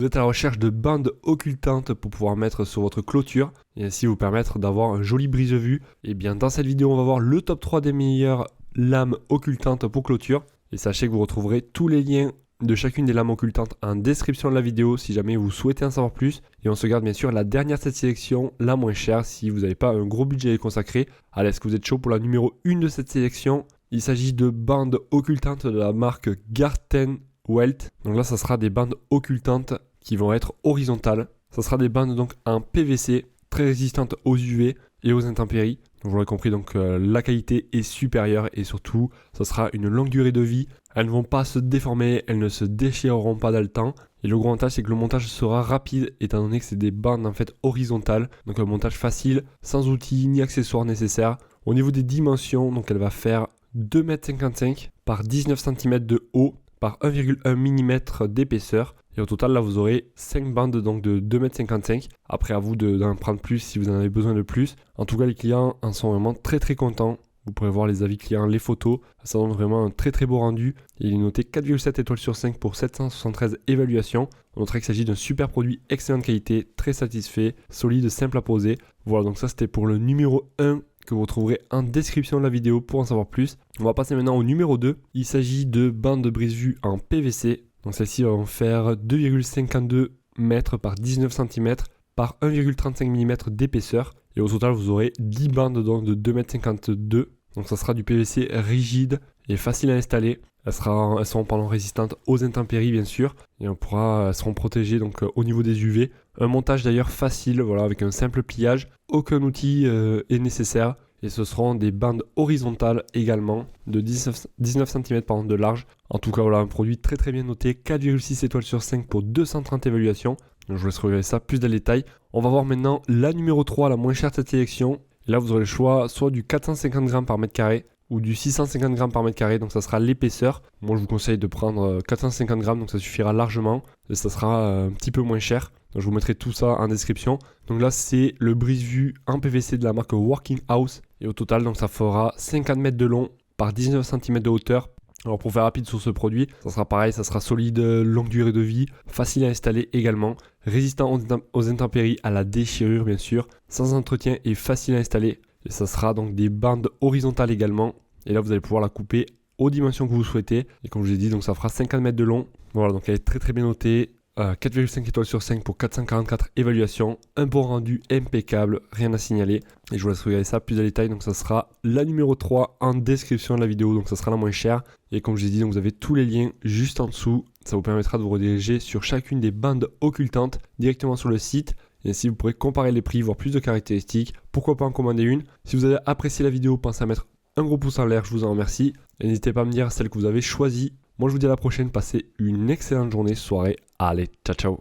Vous êtes à la recherche de bandes occultantes pour pouvoir mettre sur votre clôture et ainsi vous permettre d'avoir un joli brise-vue. Et bien dans cette vidéo on va voir le top 3 des meilleures lames occultantes pour clôture. Et sachez que vous retrouverez tous les liens de chacune des lames occultantes en description de la vidéo si jamais vous souhaitez en savoir plus. Et on se garde bien sûr la dernière de cette sélection, la moins chère, si vous n'avez pas un gros budget à y consacrer. Allez, est-ce que vous êtes chaud pour la numéro 1 de cette sélection? Il s'agit de bandes occultantes de la marque Gartenwelt. Donc là ça sera des bandes occultantes qui vont être horizontales. Ça sera des bandes donc en PVC, très résistantes aux UV et aux intempéries. Donc vous l'aurez compris, donc la qualité est supérieure et surtout ça sera une longue durée de vie. Elles ne vont pas se déformer, elles ne se déchireront pas dans le temps. Et le gros avantage c'est que le montage sera rapide étant donné que c'est des bandes en fait horizontales. Donc un montage facile, sans outils ni accessoires nécessaires. Au niveau des dimensions, donc elle va faire 2,55 m par 19 cm de haut par 1,1 mm d'épaisseur. Et au total, là, vous aurez 5 bandes donc de 2,55 m. Après, à vous d'en prendre plus si vous en avez besoin de plus. En tout cas, les clients en sont vraiment très contents. Vous pourrez voir les avis clients, les photos. Ça donne vraiment un très beau rendu. Il est noté 4,7 étoiles sur 5 pour 773 évaluations. On notera qu'il s'agit d'un super produit, excellente qualité, très satisfait, solide, simple à poser. Voilà, donc ça c'était pour le numéro 1 que vous retrouverez en description de la vidéo pour en savoir plus. On va passer maintenant au numéro 2. Il s'agit de bandes de brise-vue en PVC. Donc celles-ci vont faire 2,52 m par 19 cm par 1,35 mm d'épaisseur. Et au total, vous aurez 10 bandes donc de 2,52 m. Donc ça sera du PVC rigide et facile à installer. Elles seront résistantes aux intempéries bien sûr. Et elles seront protégées donc au niveau des UV. Un montage d'ailleurs facile, voilà, avec un simple pliage. Aucun outil est nécessaire. Et ce seront des bandes horizontales également de 19 cm de large. En tout cas, voilà un produit très bien noté, 4,6 étoiles sur 5 pour 230 évaluations. Donc, je vous laisse regarder ça plus dans les détails. On va voir maintenant la numéro 3, la moins chère de cette sélection. Et là, vous aurez le choix soit du 450 g par mètre carré ou du 650 g par mètre carré. Donc ça sera l'épaisseur. Moi, je vous conseille de prendre 450 g, donc ça suffira largement. Et ça sera un petit peu moins cher. Donc, je vous mettrai tout ça en description. Donc là, c'est le brise-vue en PVC de la marque Working House. Et au total, donc ça fera 50 mètres de long par 19 cm de hauteur. Alors pour faire rapide sur ce produit, ça sera pareil, ça sera solide, longue durée de vie, facile à installer également, résistant aux intempéries, à la déchirure bien sûr, sans entretien et facile à installer. Et ça sera donc des bandes horizontales également. Et là, vous allez pouvoir la couper aux dimensions que vous souhaitez. Et comme je l'ai dit, donc ça fera 50 mètres de long. Voilà, donc elle est très bien notée. 4,5 étoiles sur 5 pour 444 évaluations, un bon rendu impeccable, rien à signaler. Et je vous laisse regarder ça plus en détail. Donc ça sera la numéro 3 en description de la vidéo, donc ça sera la moins chère. Et comme je l'ai dit, donc vous avez tous les liens juste en dessous. Ça vous permettra de vous rediriger sur chacune des bandes occultantes directement sur le site. Et ainsi vous pourrez comparer les prix, voir plus de caractéristiques. Pourquoi pas en commander une. Si vous avez apprécié la vidéo, pensez à mettre un gros pouce en l'air, je vous en remercie. Et n'hésitez pas à me dire celle que vous avez choisie. Moi je vous dis à la prochaine, passez une excellente journée, soirée. Allez, ciao.